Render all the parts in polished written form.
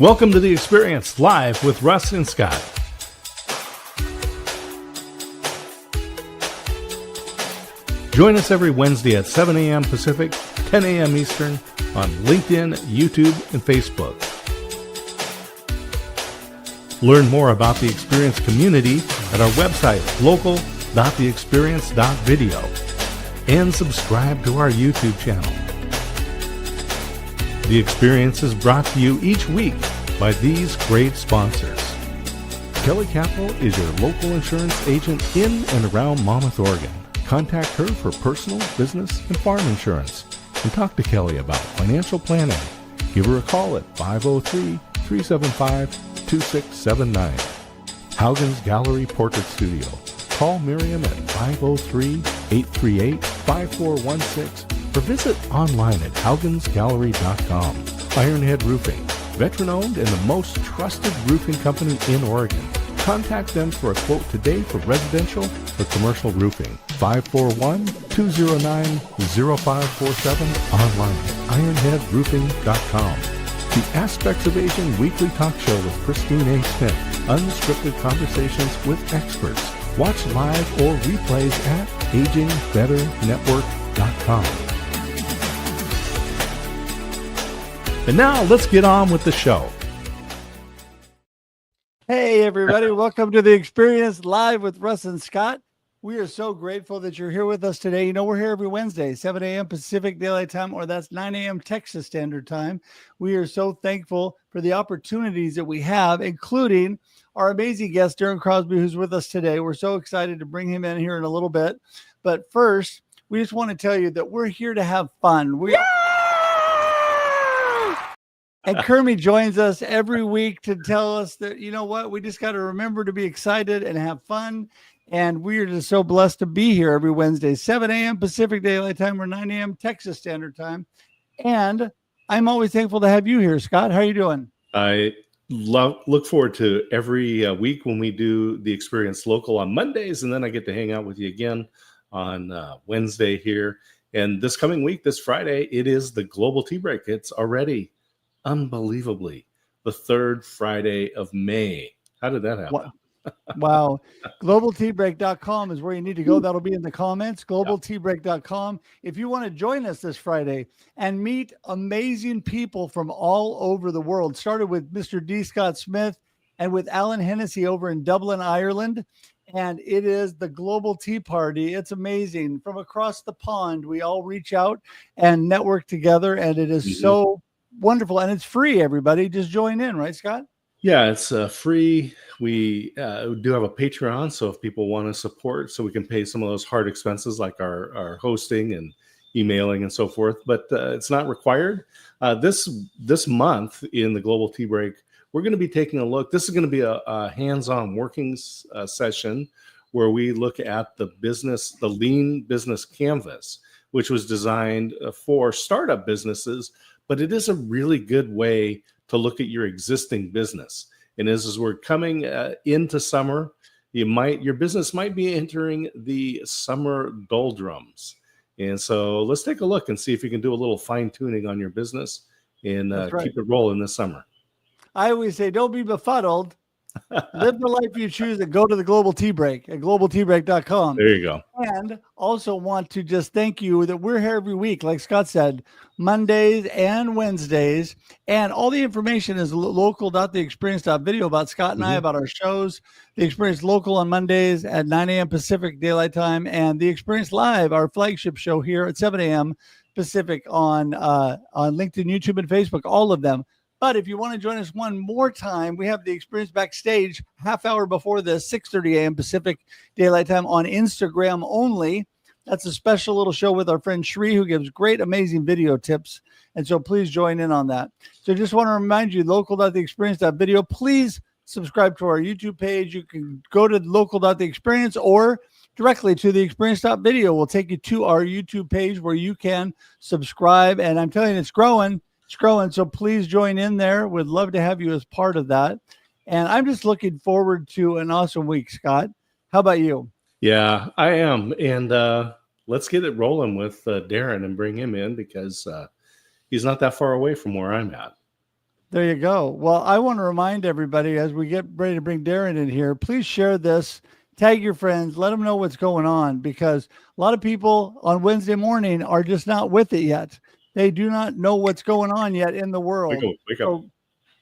Welcome to The Experience, live with Russ and Scott. Join us every Wednesday at 7 a.m. Pacific, 10 a.m. Eastern on LinkedIn, YouTube, and Facebook. Learn more about the Experience community at our website, local.theexperience.video, and subscribe to our YouTube channel. The Experience is brought to you each week by these great sponsors. Kelly Capital is your local insurance agent in and around Monmouth, Oregon. Contact her for personal, business, and farm insurance, and talk to Kelly about financial planning. Give her a call at 503-375-2679. Haugen's Gallery Portrait Studio. Call Miriam at 503-838-5416 or visit online at haugensgallery.com. Ironhead Roofing, veteran-owned and the most trusted roofing company in Oregon. Contact them for a quote today for residential or commercial roofing. 541-209-0547, online at ironheadroofing.com. The Aspects of Aging weekly talk show with Christine A. Smith. Unscripted conversations with experts. Watch live or replays at agingbetternetwork.com. And now let's get on with the show. Hey, everybody. Welcome to The Experience live with Russ and Scott. We are so grateful that you're here with us today. You know, we're here every Wednesday, 7 a.m. Pacific Daylight Time, or that's 9 a.m. Texas Standard Time. We are so thankful for the opportunities that we have, including our amazing guest, Darren Crosby, who's with us today. We're so excited to bring him in here in a little bit. But first, we just want to tell you that we're here to have fun. And Kermie joins us every week to tell us that, you know what, we just got to remember to be excited and have fun. And we are just so blessed to be here every Wednesday, 7 a.m. Pacific Daylight Time or 9 a.m. Texas Standard Time. And I'm always thankful to have you here, Scott. How are you doing? I look forward to every week when we do The Experience Local on Mondays, and then I get to hang out with you again on Wednesday here. And this coming week, this Friday, it is the Global Tea Break. It's already unbelievably the third Friday of May. How did that happen? Wow. GlobalTeabreak.com is where you need to go. That'll be in the comments. GlobalTeabreak.com. If you want to join us this Friday and meet amazing people from all over the world, started with Mr. D. Scott Smith and with Alan Hennessy over in Dublin, Ireland. And it is the Global Tea Party. It's amazing. From across the pond, we all reach out and network together. And it is so wonderful. And it's free, everybody. Just join in, right, Scott? Yeah, it's free. We do have a Patreon, so if people want to support, so we can pay some of those hard expenses like our hosting and emailing and so forth, but it's not required. This month in the Global Tea Break, we're going to be taking a look. This is going to be a hands-on working session where we look at the lean business canvas, which was designed for startup businesses, but it is a really good way to look at your existing business. And as we're coming into summer, your business might be entering the summer doldrums. And so let's take a look and see if you can do a little fine tuning on your business and keep it rolling this summer. I always say, don't be befuddled. Live the life you choose and go to the Global Tea Break at globalteabreak.com. There you go. And also want to just thank you that we're here every week, like Scott said, Mondays and Wednesdays. And all the information is local.theexperience.video about Scott and I, about our shows. The Experience Local on Mondays at 9 a.m. Pacific Daylight Time, and The Experience Live, our flagship show here at 7 a.m. Pacific on LinkedIn, YouTube, and Facebook, all of them. But if you want to join us one more time, we have The Experience Backstage half hour before this, 6:30 a.m. Pacific Daylight Time on Instagram only. That's a special little show with our friend Shree, who gives great, amazing video tips. And so please join in on that. So just want to remind you, local.theexperience.video. Please subscribe to our YouTube page. You can go to local.theexperience or directly to theexperience.video. We'll take you to our YouTube page where you can subscribe. And I'm telling you, it's growing. It's growing, so please join in there. We'd love to have you as part of that. And I'm just looking forward to an awesome week, Scott. How about you? Yeah, I am. And let's get it rolling with Darren and bring him in because he's not that far away from where I'm at. There you go. Well, I want to remind everybody as we get ready to bring Darren in here, please share this, tag your friends, let them know what's going on, because a lot of people on Wednesday morning are just not with it yet. They do not know what's going on yet in the world. Wake up. So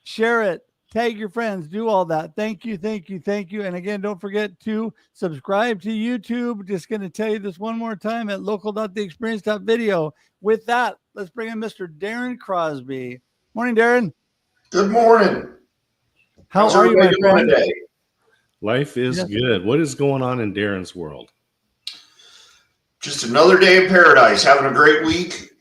share it, tag your friends, do all that. Thank you, thank you, thank you. And again, don't forget to subscribe to YouTube. Just going to tell you this one more time at local.theexperience.video. With that, let's bring in Mr. Darren Crosby. Morning, Darren. Good morning. How are you, my friend? Today? Life is good. What is going on in Darren's world? Just another day in paradise. Having a great week.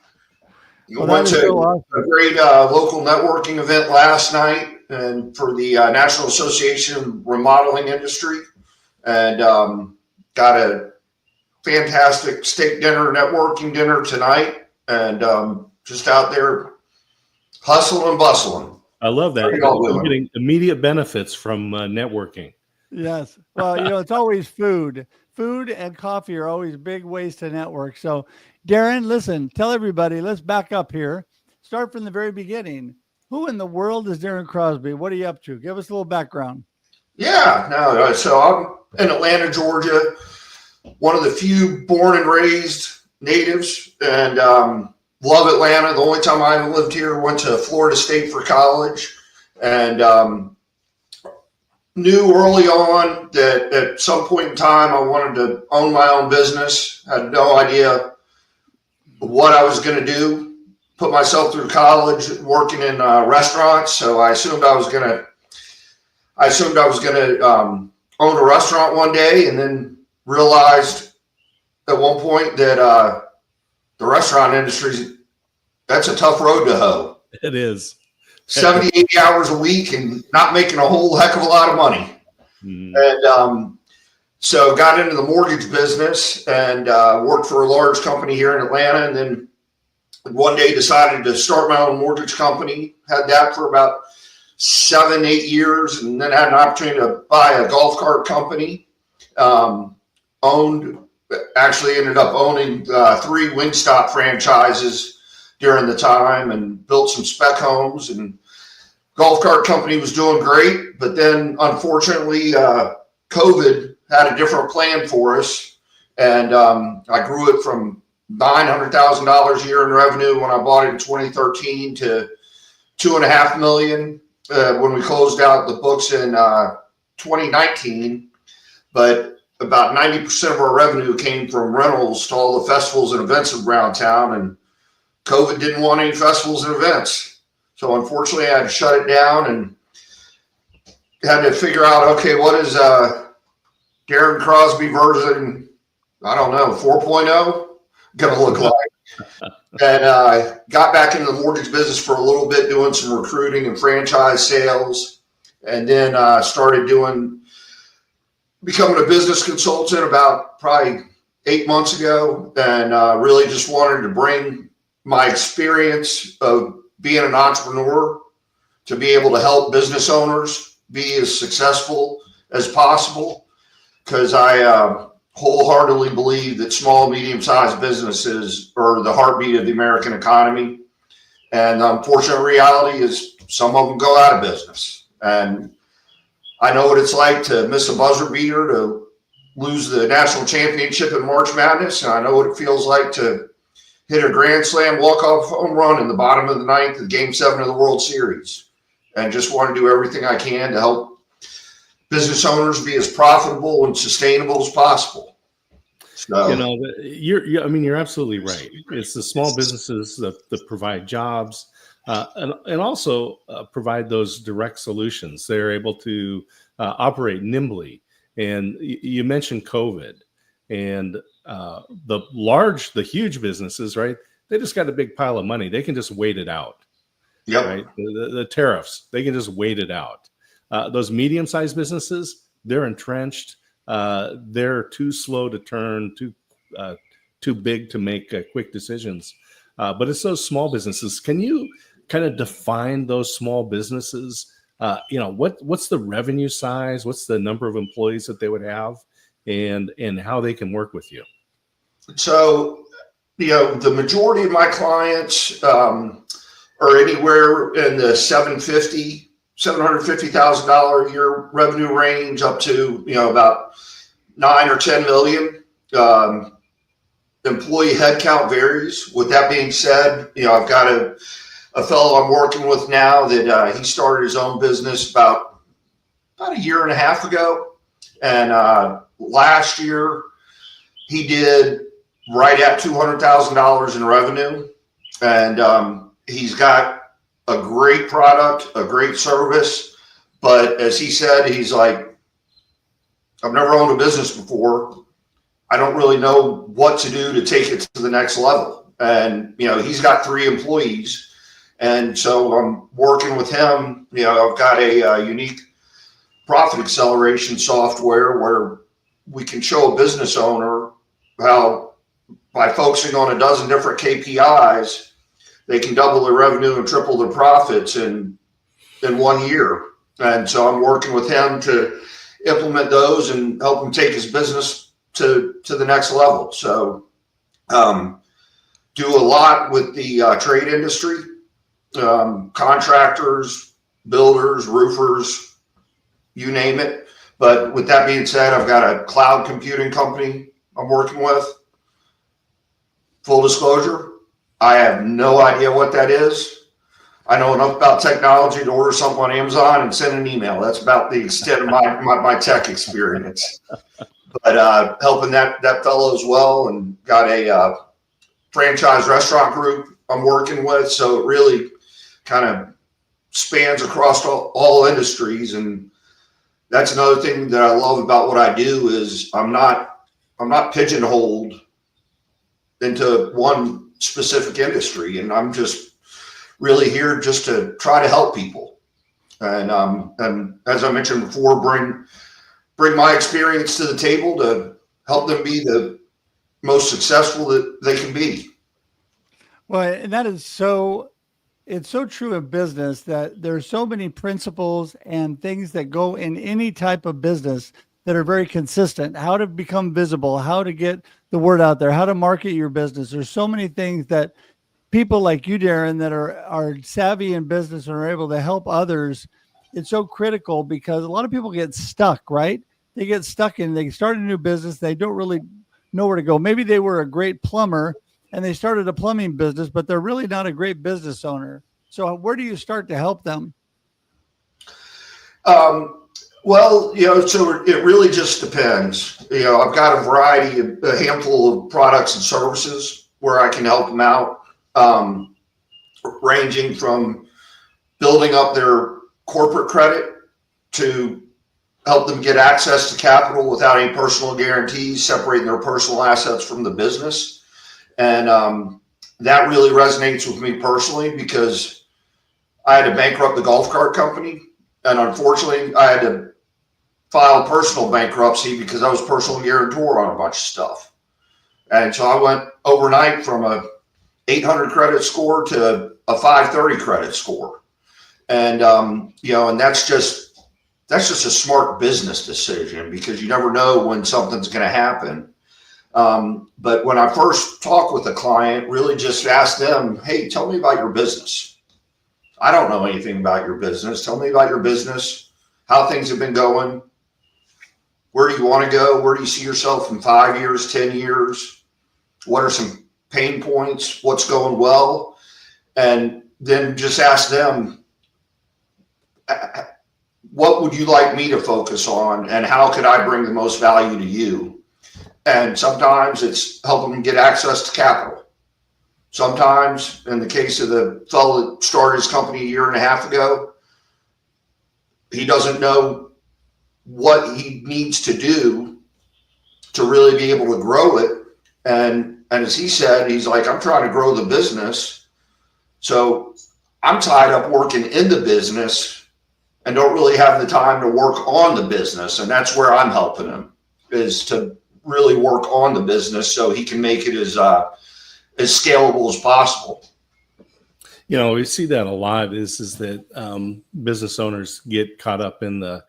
Went to a great local networking event last night, and for the National Association of Remodeling Industry, and got a fantastic steak dinner, networking dinner tonight, and just out there hustling and bustling. I love that. You're getting immediate benefits from networking. Yes. Well, it's always food. Food and coffee are always big ways to network. So, Darren, listen, tell everybody, let's back up here. Start from the very beginning. Who in the world is Darren Crosby? What are you up to? Give us a little background. Yeah. No, so I'm in Atlanta, Georgia, one of the few born and raised natives, and love Atlanta. The only time I lived here, went to Florida State for college, and knew early on that at some point in time I wanted to own my own business. Had no idea what I was going to do. Put myself through college working in restaurants, so I assumed I was going to own a restaurant one day, and then realized at one point that the restaurant industry, that's a tough road to hoe. It is. 70, 80 hours a week and not making a whole heck of a lot of money. And so got into the mortgage business and worked for a large company here in Atlanta. And then one day decided to start my own mortgage company. Had that for about 7, 8 years. And then had an opportunity to buy a golf cart company. Actually ended up owning 3 Wingstop franchises during the time, and built some spec homes, and golf cart company was doing great. But then unfortunately, COVID had a different plan for us. And I grew it from $900,000 a year in revenue when I bought it in 2013 to $2.5 million when we closed out the books in 2019. But about 90% of our revenue came from rentals to all the festivals and events around town, and COVID didn't want any festivals and events. So unfortunately I had to shut it down and had to figure out, okay, what is Darren Crosby version, I don't know, 4.0 going to look like? And got back into the mortgage business for a little bit, doing some recruiting and franchise sales. And then started becoming a business consultant about probably 8 months ago, and really just wanted to bring my experience of being an entrepreneur to be able to help business owners be as successful as possible. Because I wholeheartedly believe that small, medium-sized businesses are the heartbeat of the American economy. And the unfortunate reality is some of them go out of business. And I know what it's like to miss a buzzer beater, to lose the national championship in March Madness. And I know what it feels like to hit a grand slam walk-off home run in the bottom of the ninth of Game 7 of the World Series. And just want to do everything I can to help business owners be as profitable and sustainable as possible. So, you're absolutely right. It's the small businesses that provide jobs and also provide those direct solutions. They're able to operate nimbly. And you mentioned COVID, and the huge businesses, right? They just got a big pile of money. They can just wait it out. Yep. Right. The tariffs, they can just wait it out. Those medium-sized businesses, they're entrenched. They're too slow to turn, too big to make quick decisions. But it's those small businesses. Can you kind of define those small businesses? What's the revenue size? What's the number of employees that they would have, and how they can work with you? So, the majority of my clients are are anywhere in the $750,000 a year revenue range up to, about 9 or 10 million. Employee headcount varies. With that being said, I've got a fellow I'm working with now that he started his own business about a year and a half ago. And last year he did right at $200,000 in revenue. And he's got a great product, a great service. But as he said, he's like, I've never owned a business before. I don't really know what to do to take it to the next level. And, he's got 3 employees. And so I'm working with him. I've got a unique profit acceleration software where we can show a business owner how by focusing on a dozen different KPIs, they can double their revenue and triple their profits in 1 year. And so I'm working with him to implement those and help him take his business to the next level. So do a lot with the trade industry, contractors, builders, roofers, you name it. But with that being said, I've got a cloud computing company I'm working with. Full disclosure, I have no idea what that is. I know enough about technology to order something on Amazon and send an email. That's about the extent of my tech experience. But helping that fellow as well, and got a franchise restaurant group I'm working with. So it really kind of spans across all industries. And that's another thing that I love about what I do is I'm not pigeonholed into one specific industry. And I'm just really here just to try to help people. And as I mentioned before, bring my experience to the table to help them be the most successful that they can be. Well, and that is it's so true of business that there's so many principles and things that go in any type of business that are very consistent. How to become visible, how to get the word out there, how to market your business. There's so many things that people like you, Darren, that are savvy in business and are able to help others. It's so critical because a lot of people get stuck, right? They get stuck they start a new business. They don't really know where to go. Maybe they were a great plumber and they started a plumbing business, but they're really not a great business owner. So where do you start to help them? Well, so it really just depends. I've got a handful of products and services where I can help them out, ranging from building up their corporate credit to help them get access to capital without any personal guarantees, separating their personal assets from the business. And that really resonates with me personally because I had to bankrupt the golf cart company. And unfortunately, I had to file personal bankruptcy because I was personal guarantor on a bunch of stuff. And so I went overnight from a 800 credit score to a 530 credit score. And, and that's just a smart business decision because you never know when something's going to happen. But when I first talk with a client, really just ask them, hey, tell me about your business. I don't know anything about your business. Tell me about your business, how things have been going. Where do you want to go? Where do you see yourself in 5 years, 10 years? What are some pain points? What's going well? And then just ask them, what would you like me to focus on? And how could I bring the most value to you? And sometimes it's helping them get access to capital. Sometimes, in the case of the fellow that started his company a year and a half ago, he doesn't know what he needs to do to really be able to grow it. And as he said, he's like, I'm trying to grow the business. So I'm tied up working in the business and don't really have the time to work on the business. And that's where I'm helping him, is to really work on the business so he can make it as scalable as possible. We see that a lot is that business owners get caught up in the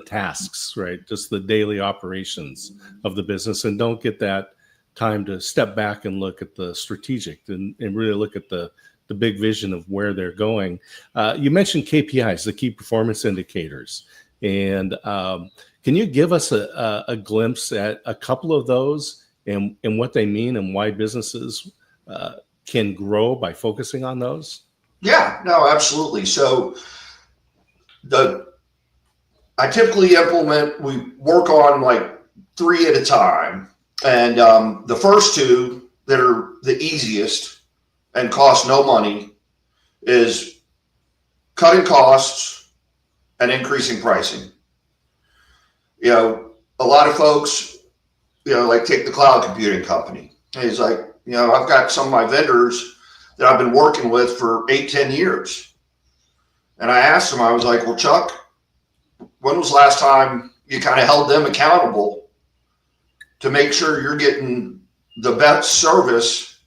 tasks, right? Just the daily operations of the business and don't get that time to step back and look at the strategic and really look at the the big vision of where they're going. You mentioned KPIs, the key performance indicators, and can you give us a glimpse at a couple of those and what they mean and why businesses can grow by focusing on those? Yeah, no, absolutely. So I typically we work on like 3 at a time. And the first 2 that are the easiest and cost no money is cutting costs and increasing pricing. You know, a lot of folks, like take the cloud computing company. And he's like, I've got some of my vendors that I've been working with for 8-10 years. And I asked him, I was like, well, Chuck, when was the last time you kind of held them accountable to make sure you're getting the best service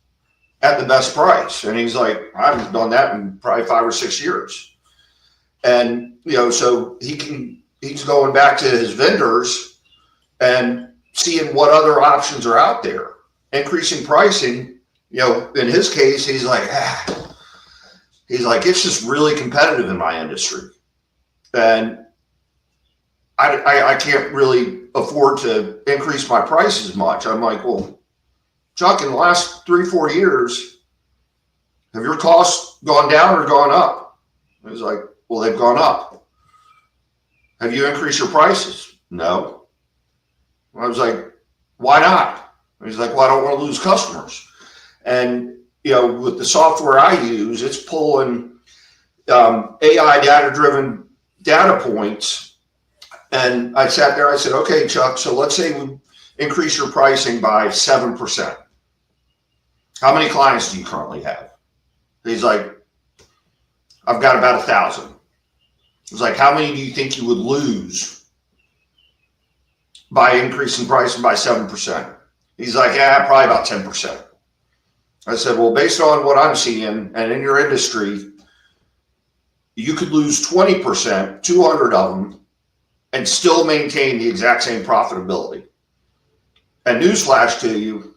at the best price? And he's like, I haven't done that in probably 5 or 6 years. And, so he's going back to his vendors and seeing what other options are out there, increasing pricing. In his case, he's like, it's just really competitive in my industry. And I can't really afford to increase my price as much. I'm like, well, Chuck, in the last 3-4 years, have your costs gone down or gone up? He was like, well, they've gone up. Have you increased your prices? No. I was like, why not? He's like, well, I don't want to lose customers. And, with the software I use, it's pulling AI data-driven data points. And I sat there, I said, okay, Chuck, so let's say we increase your pricing by 7%. How many clients do you currently have? He's like, I've got about 1,000. I was like, how many do you think you would lose by increasing pricing by 7%? He's like, yeah, probably about 10%. I said, well, based on what I'm seeing and in your industry, you could lose 20%, 200 of them, and still maintain the exact same profitability. And newsflash to you,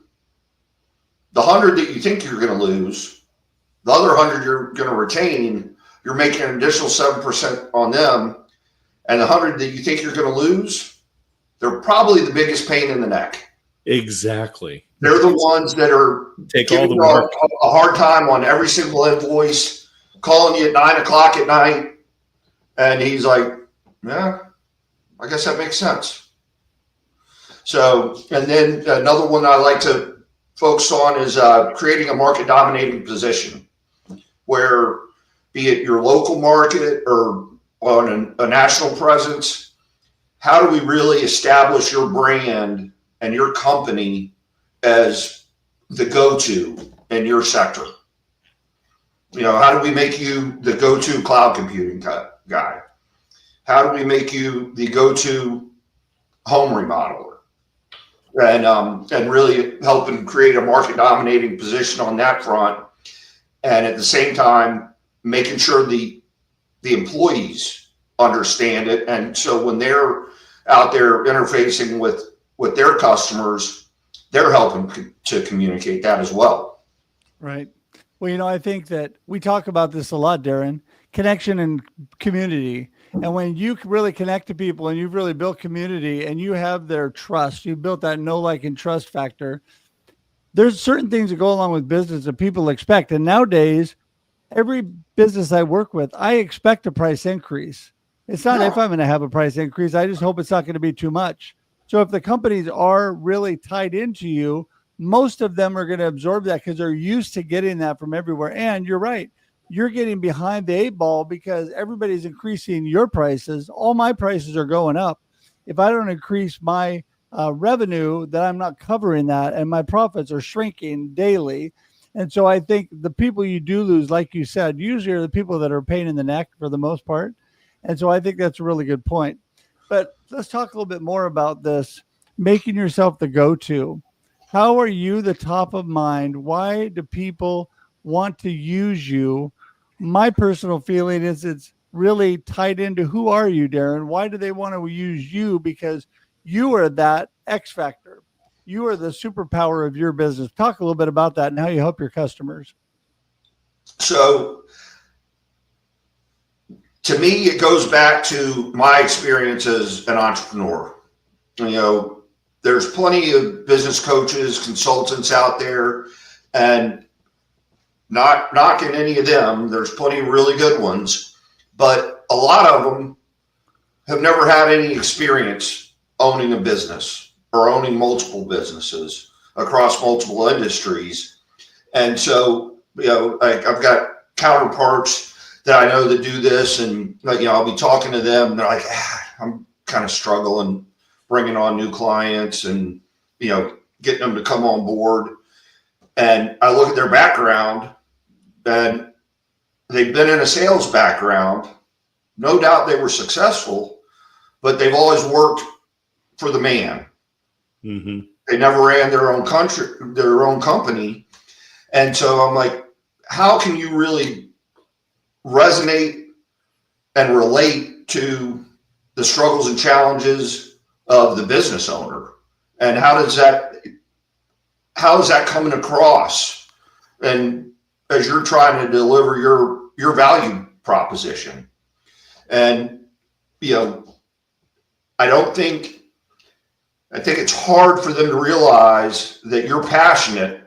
the 100 that you think you're going to lose, the other 100 you're going to retain, you're making an additional 7% on them. And the 100 that you think you're going to lose, they're probably the biggest pain in the neck. Exactly. They're the ones that are giving you a hard time on every single invoice, calling you at 9 o'clock at night. And he's like, yeah, I guess that makes sense. So, and then another one I like to focus on is creating a market dominating position where, be it your local market or on a national presence, how do we really establish your brand and your company as the go-to in your sector? How do we make you the go-to cloud computing guy? How do we make you the go-to home remodeler? And really helping create a market dominating position on that front. And at the same time, making sure the employees understand it. And so when they're out there interfacing with their customers, they're helping to communicate that as well. Right. Well, I think that we talk about this a lot, Darren, connection and community. And when you really connect to people and you've really built community and you have their trust, you built that know, like, and trust factor, there's certain things that go along with business that people expect. And nowadays, every business I work with, I expect a price increase. It's not if I'm going to have a price increase. I just hope it's not going to be too much. So if the companies are really tied into you, most of them are going to absorb that because they're used to getting that from everywhere. And you're right. You're getting behind the 8 ball because everybody's increasing your prices. All my prices are going up. If I don't increase my revenue, then I'm not covering that. And my profits are shrinking daily. And so I think the people you do lose, like you said, usually are the people that are a pain in the neck for the most part. And so I think that's a really good point. But let's talk a little bit more about this, making yourself the go-to. How are you the top of mind? Why do people want to use you? My personal feeling is it's really tied into who are you, Darren? Why do they want to use you? Because you are that X factor. You are the superpower of your business. Talk a little bit about that and how you help your customers. So to me, it goes back to my experience as an entrepreneur. There's plenty of business coaches, consultants out there, and not knocking any of them. There's plenty of really good ones, but a lot of them have never had any experience owning a business or owning multiple businesses across multiple industries. And so, I've got counterparts that I know that do this, and I'll be talking to them, and they're like, I'm kind of struggling bringing on new clients and, getting them to come on board. And I look at their background, and they've been in a sales background. No doubt they were successful, but they've always worked for the man. Mm-hmm. They never ran their own company. And so I'm like, how can you really resonate and relate to the struggles and challenges of the business owner? And how is that coming across? And as you're trying to deliver your value proposition. And, I think it's hard for them to realize that you're passionate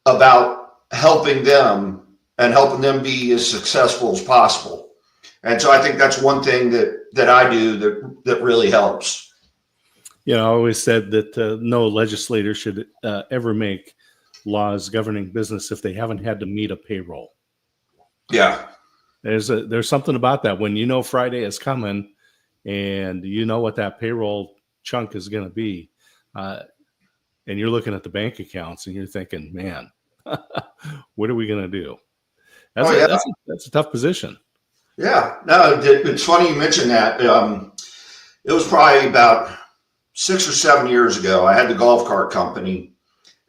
about helping them and helping them be as successful as possible. And so I think that's one thing that I do that really helps. I always said that no legislator should ever make laws governing business if they haven't had to meet a payroll. Yeah. There's something about that when Friday is coming and what that payroll chunk is going to be, and you're looking at the bank accounts and you're thinking, man, what are we going to do? That's a tough position. Yeah, no, it's funny you mentioned that. It was probably about 6 or 7 years ago. I had the golf cart company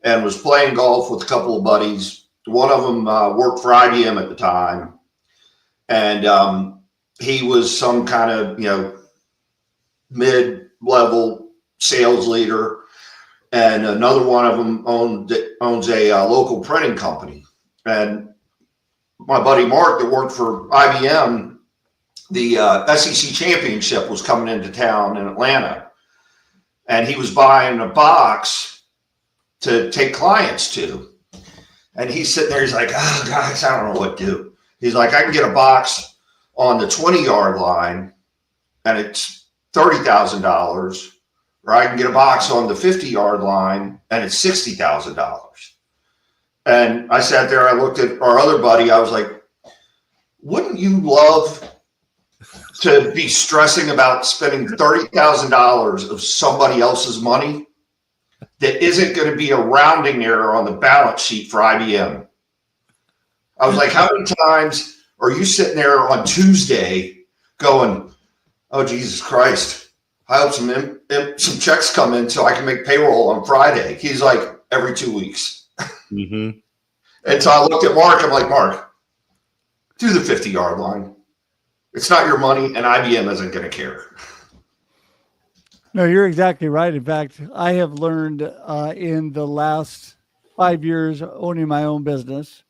and was playing golf with a couple of buddies. One of them worked for IBM at the time, and he was some kind of mid-level sales leader, and another one of them owns a local printing company. And my buddy Mark that worked for IBM, the SEC championship was coming into town in Atlanta, and he was buying a box to take clients to. And he's sitting there, he's like, oh, guys, I don't know what to do. He's like, I can get a box on the 20-yard line, and it's $30,000, or I can get a box on the 50-yard line, and it's $60,000. And I sat there, I looked at our other buddy, I was like, wouldn't you love to be stressing about spending $30,000 of somebody else's money that isn't going to be a rounding error on the balance sheet for IBM? I was like, how many times are you sitting there on Tuesday going, oh, Jesus Christ, I hope some checks come in so I can make payroll on Friday? He's like, every 2 weeks. Mm-hmm. And so I looked at Mark, I'm like, Mark, do the 50-yard line. It's not your money, and IBM isn't going to care. No, you're exactly right. In fact, I have learned in the last 5 years owning my own business,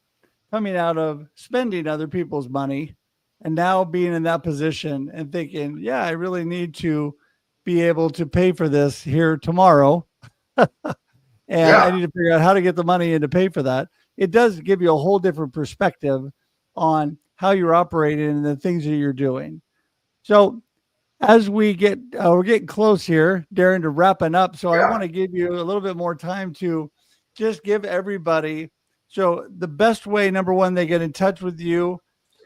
coming out of spending other people's money, and now being in that position and thinking, yeah, I really need to be able to pay for this here tomorrow. And I need to figure out how to get the money in to pay for that. It does give you a whole different perspective on how you're operating and the things that you're doing. So as we're getting close here, Darren, to wrapping up. So I want to give you a little bit more time to just give everybody. So the best way, number one, they get in touch with you.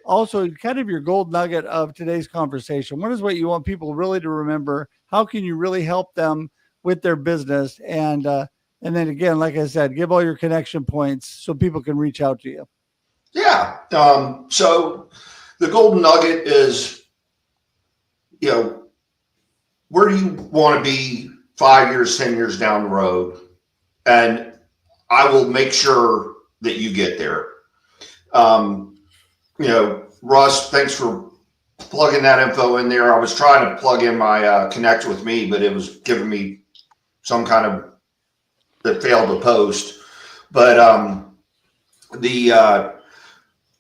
Also, kind of your gold nugget of today's conversation. What is what you want people really to remember? How can you really help them with their business? And then again, like I said, give all your connection points so people can reach out to you. Yeah. So the golden nugget is, where do you want to be 5 years, 10 years down the road? And I will make sure that you get there. Russ, thanks for plugging that info in there. I was trying to plug in my Connect with Me, but it was giving me some kind of that failed to post. But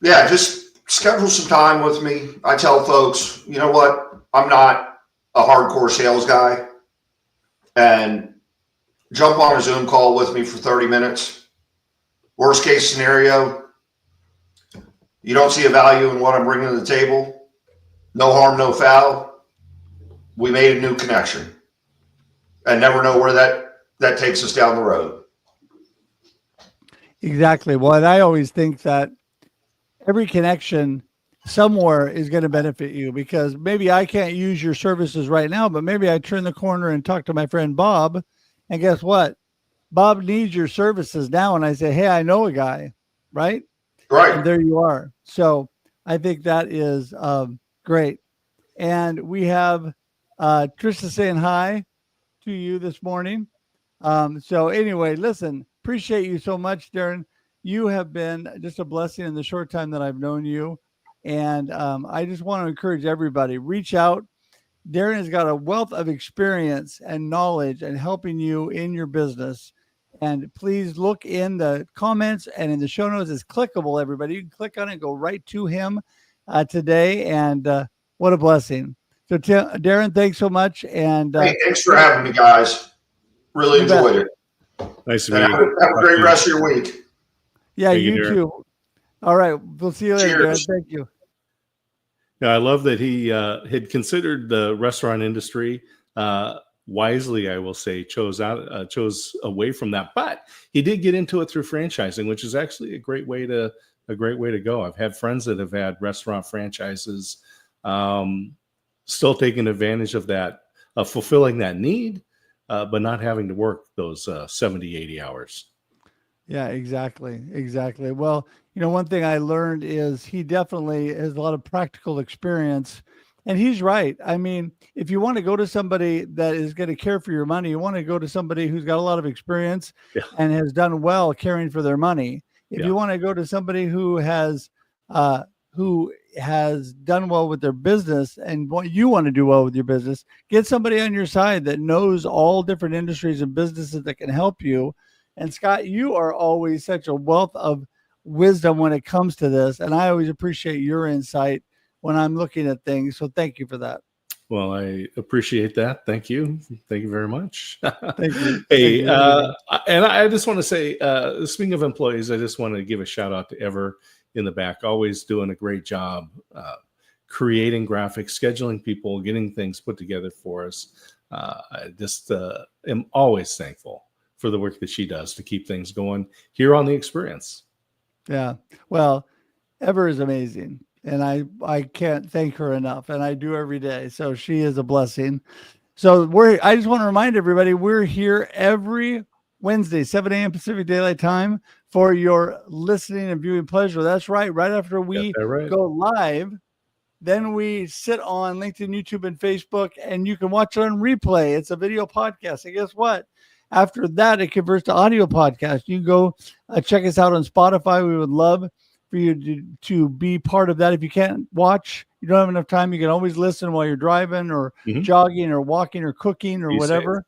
Yeah, just schedule some time with me. I tell folks, you know what? I'm not a hardcore sales guy, and jump on a Zoom call with me for 30 minutes. Worst case scenario, you don't see a value in what I'm bringing to the table. No harm, no foul. We made a new connection, and never know where that takes us down the road. Exactly. Well, and I always think that every connection somewhere is going to benefit you, because maybe I can't use your services right now, but maybe I turn the corner and talk to my friend Bob, and guess what? Bob needs your services now. And I say, hey, I know a guy, right? Right. And there you are. So I think that is great. And we have Trista saying hi to you this morning. So anyway, listen, appreciate you so much, Darren. You have been just a blessing in the short time that I've known you. And I just want to encourage everybody, reach out. Darren has got a wealth of experience and knowledge and helping you in your business. And please look in the comments and in the show notes. It's clickable, everybody. You can click on it and go right to him today. And what a blessing. So Darren, thanks so much. And hey, thanks for having me, guys. Really enjoyed it. Nice to meet you. Have a great rest of your week. Yeah, you too. All right. We'll see you later, Darren. Thank you. Yeah, I love that he had considered the restaurant industry wisely. I will say chose away from that, but he did get into it through franchising, which is actually a great way to go. I've had friends that have had restaurant franchises, still taking advantage of that, fulfilling that need, but not having to work those 70, 80 hours. Yeah, exactly. Well, one thing I learned is he definitely has a lot of practical experience, and he's right. I mean, if you want to go to somebody that is going to care for your money, you want to go to somebody who's got a lot of experience and has done well caring for their money. If you want to go to somebody who has done well with their business and what you want to do well with your business, get somebody on your side that knows all different industries and businesses that can help you. And Scott, you are always such a wealth of wisdom when it comes to this. And I always appreciate your insight when I'm looking at things. So thank you for that. Well, I appreciate that. Thank you. Thank you very much. Thank you. Hey, and I just want to say, speaking of employees, I just want to give a shout out to Ever in the back, always doing a great job, creating graphics, scheduling people, getting things put together for us. I just am always thankful for the work that she does to keep things going here on The Experience. Yeah. Well, Ever is amazing. And I can't thank her enough. And I do every day. So she is a blessing. So I just want to remind everybody, we're here every Wednesday, 7 a.m. Pacific Daylight Time for your listening and viewing pleasure. That's right. Right after we go live, then we sit on LinkedIn, YouTube, and Facebook, and you can watch it on replay. It's a video podcast. And guess what? After that, it converts to audio podcast. You can go check us out on Spotify. We would love for you to be part of that. If you can't watch, you don't have enough time, you can always listen while you're driving or jogging or walking or cooking or whatever.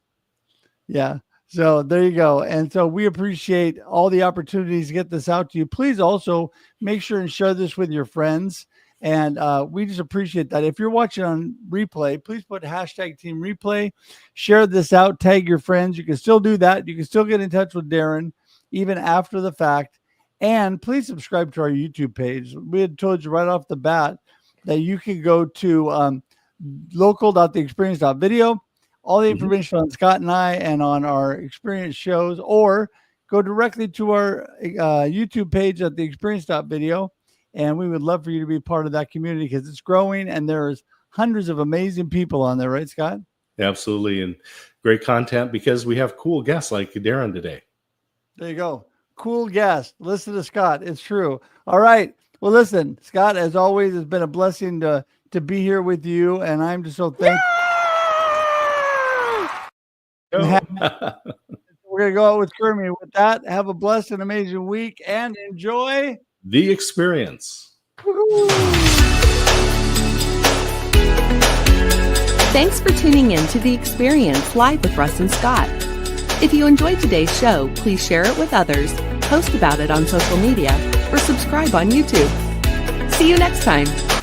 Yeah. So there you go. And so we appreciate all the opportunities to get this out to you. Please also make sure and share this with your friends. And we just appreciate that. If you're watching on replay, please put hashtag Team Replay, share this out, tag your friends. You can still do that. You can still get in touch with Darren even after the fact. And please subscribe to our YouTube page. We had told you right off the bat that you can go to local.theexperience.video, all the information on Scott and I and on our experience shows, or go directly to our YouTube page at theexperience.video. And we would love for you to be part of that community because it's growing and there's hundreds of amazing people on there. Right, Scott? Absolutely. And great content because we have cool guests like Darren today. There you go. Cool guest. Listen to Scott. It's true. All right. Well, listen, Scott, as always, it's been a blessing to be here with you. And I'm just so thankful. We're going to go out with Kermie. With that, have a blessed and amazing week and enjoy The Experience. Thanks for tuning in to The Experience live with Russ and Scott. If you enjoyed today's show, please share it with others, post about it on social media, or subscribe on YouTube. See you next time.